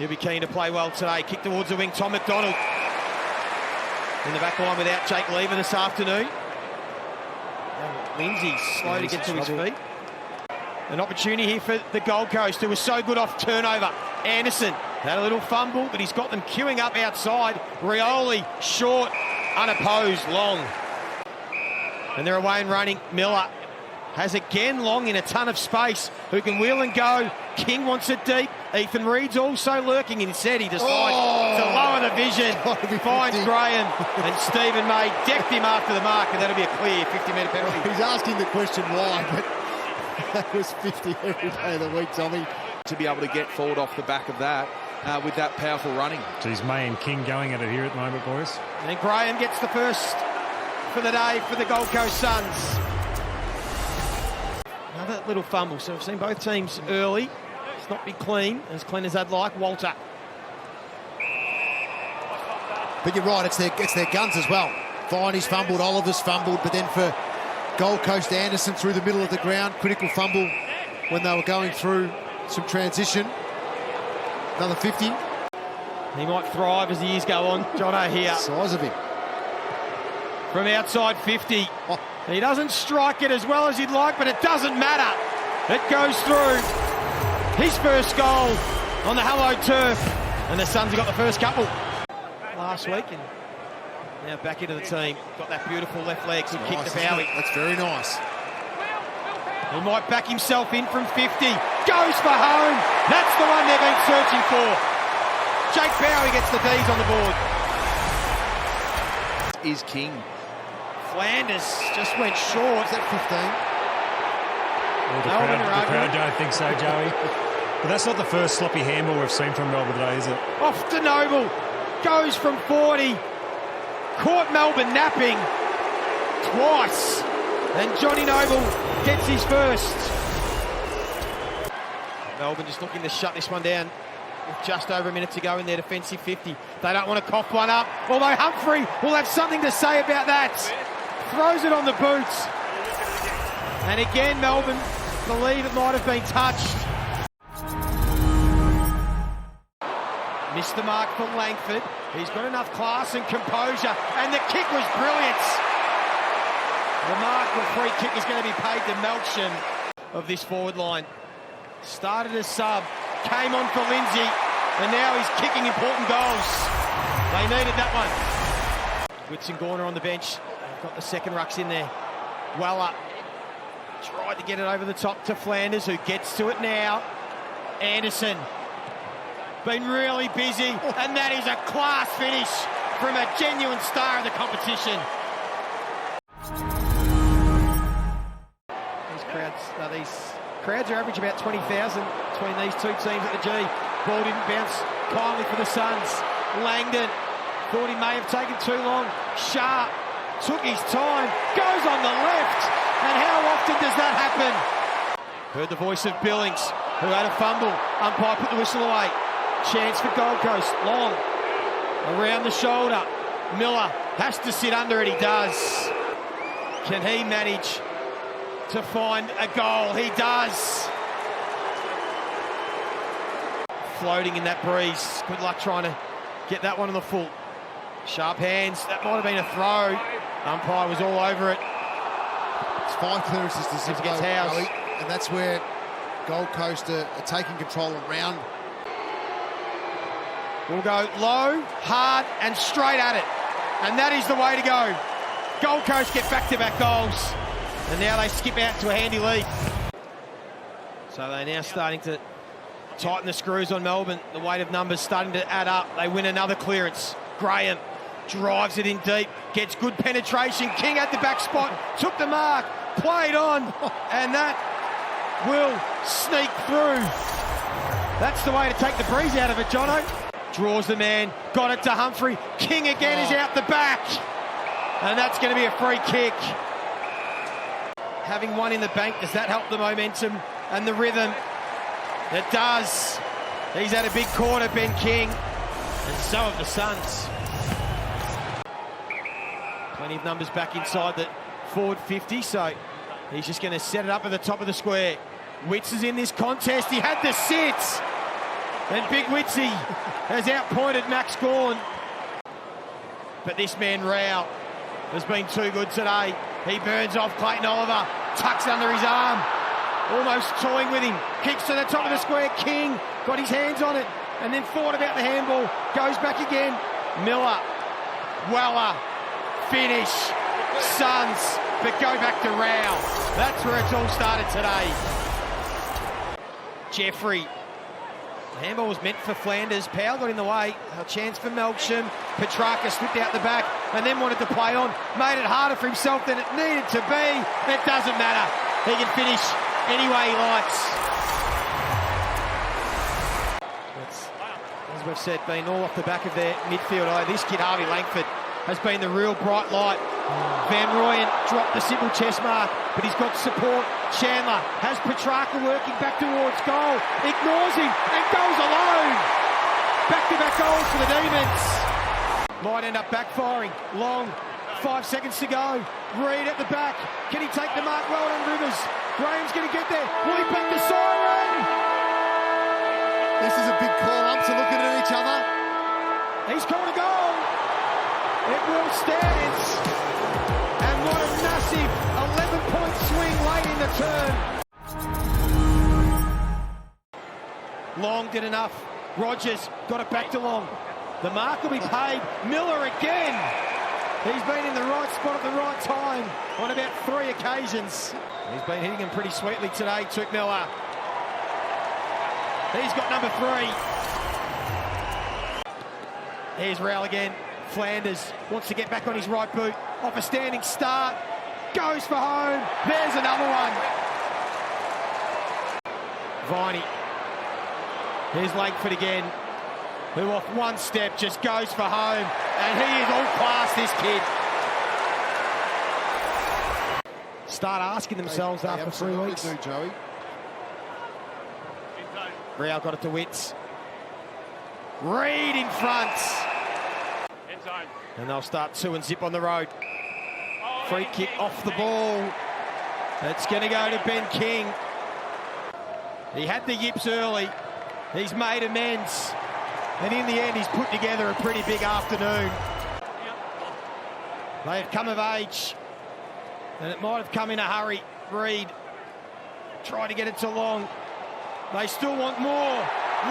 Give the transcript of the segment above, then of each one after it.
He'll be keen to play well today. Kick towards the wing, Tom McDonald. In the back line without Jake Lever this afternoon. And Lindsay slow to get to his feet. An opportunity here for the Gold Coast, who was so good off turnover. Anderson had a little fumble, but he's got them queuing up outside. Rioli, short, unopposed, long. And they're away and running. Miller has again long in a ton of space, who can wheel and go. King wants it deep. Ethan Reed's also lurking. Instead, he decides to lower the vision. Finds Graham, and Stephen May decked him after the mark, and that'll be a clear 50-metre penalty. He's asking the question why, but that was 50 every day of the week, Tommy. To be able to get forward off the back of that with that powerful running. Geez, May and King going at it here at the moment, boys. And Graham gets the first for the day for the Gold Coast Suns. Another little fumble, so we've seen both teams early. It's not been clean as they'd like. Walter. But you're right, it's their guns as well. Viney's fumbled, Oliver's fumbled, but then for Gold Coast, Anderson through the middle of the ground. Critical fumble when they were going through some transition. Another 50. He might thrive as the years go on. Jono here. Size of him. From outside 50. He doesn't strike it as well as he'd like, but it doesn't matter. It goes through. His first goal on the hallowed turf. And the Suns have got the first couple last week, and now back into the team. Got that beautiful left leg, good kick to Bowie. That's very nice. He might back himself in from 50. Goes for home. That's the one they've been searching for. Jake Bowie gets the D's on the board. Is King. Flanders just went short. Is that 15? Well, the crowd don't think so, Joey. But that's not the first sloppy handball we've seen from Melbourne today, is it? Off to Noble. Goes from 40. Caught Melbourne napping twice. And Johnny Noble gets his first. Melbourne just looking to shut this one down with just over a minute to go in their defensive 50. They don't want to cough one up, although Humphrey will have something to say about that. Throws it on the boots. And again, Melbourne believe it might have been touched. Missed the mark for Langford. He's got enough class and composure, and the kick was brilliant. The mark for free kick is going to be paid to Melksham of this forward line. Started as sub, came on for Lindsay, and now he's kicking important goals. They needed that one. Whitson Gorner on the bench. They've got the second rucks in there. Weller tried to get it over the top to Flanders, who gets to it now. Anderson. Been really busy, and that is a class finish from a genuine star of the competition. These crowds are average about 20,000 between these two teams at the G. Ball didn't bounce kindly for the Suns. Langdon thought he may have taken too long. Sharp took his time, goes on the left, and how often does that happen? Heard the voice of Billings, who had a fumble. Umpire put the whistle away. Chance for Gold Coast. Long. Around the shoulder. Miller has to sit under it. He does. Can he manage to find a goal? He does. Floating in that breeze. Good luck trying to get that one on the full. Sharp hands. That might have been a throw. Umpire was all over it. It's 5 clearances to 6 gets housed. And that's where Gold Coast are taking control around. We'll go low, hard, and straight at it. And that is the way to go. Gold Coast get back-to-back goals. And now they skip out to a handy lead. So they're now starting to tighten the screws on Melbourne. The weight of numbers starting to add up. They win another clearance. Graham drives it in deep, gets good penetration. King at the back spot, took the mark, played on, and that will sneak through. That's the way to take the breeze out of it, Jono. Draws the man, got it to Humphrey. King again is out the back. And that's going to be a free kick. Having one in the bank, does that help the momentum and the rhythm? It does. He's had a big quarter, Ben King. And so have the Suns. Plenty of numbers back inside the forward 50, so he's just going to set it up at the top of the square. Witts is in this contest. He had the sit. And Big Witsy has outpointed Max Gawn. But this man, Rao, has been too good today. He burns off Clayton Oliver, tucks under his arm, almost toying with him. Kicks to the top of the square. King got his hands on it and then thought about the handball. Goes back again. Miller, Weller, finish, Suns, but go back to Rao. That's where it's all started today. Jeffrey. The handball was meant for Flanders. Powell got in the way. A chance for Melksham. Petrarca slipped out the back and then wanted to play on. Made it harder for himself than it needed to be. It doesn't matter. He can finish any way he likes. That's, as we've said, been all off the back of their midfield. This kid, Harvey Langford, has been the real bright light. Van Rooyen dropped the simple chest mark, but he's got support. Chandler has Petrarca working back towards goal. Ignores him and goes alone. Back-to-back goals for the Demons. Might end up backfiring. Long, 5 seconds to go. Reed at the back. Can he take the mark well on Rivers? Graham's going to get there. Will he back the siren? This is a big call-up to looking at each other. He's called a goal. It will stand. And what a massive 11-point swing late in the turn. Long did enough. Rogers got it back to Long. The mark will be paid. Miller again. He's been in the right spot at the right time on about 3 occasions. He's been hitting him pretty sweetly today, Took Miller. He's got number 3. Here's Rowell again. Flanders wants to get back on his right boot. Off a standing start. Goes for home. There's another one. Viney. Here's Langford again, who off one step just goes for home. And he is all class, this kid. Start asking themselves after 3 weeks. Do, Joey. Rao got it to Witts. Reed in front. And they'll start 2 and zip on the road. Free kick off the ball. It's going to go to Ben King. He had the yips early. He's made amends. And in the end, he's put together a pretty big afternoon. They have come of age. And it might have come in a hurry. Reed trying to get it to Long. They still want more.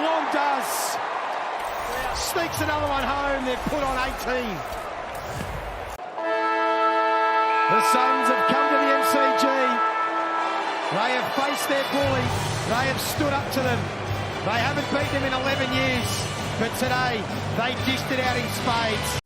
Long does. Sneaks another one home. They've put on 18. The Suns have come to the MCG. They have faced their bully. They have stood up to them. They haven't beaten them in 11 years. But today, they dished it out in spades.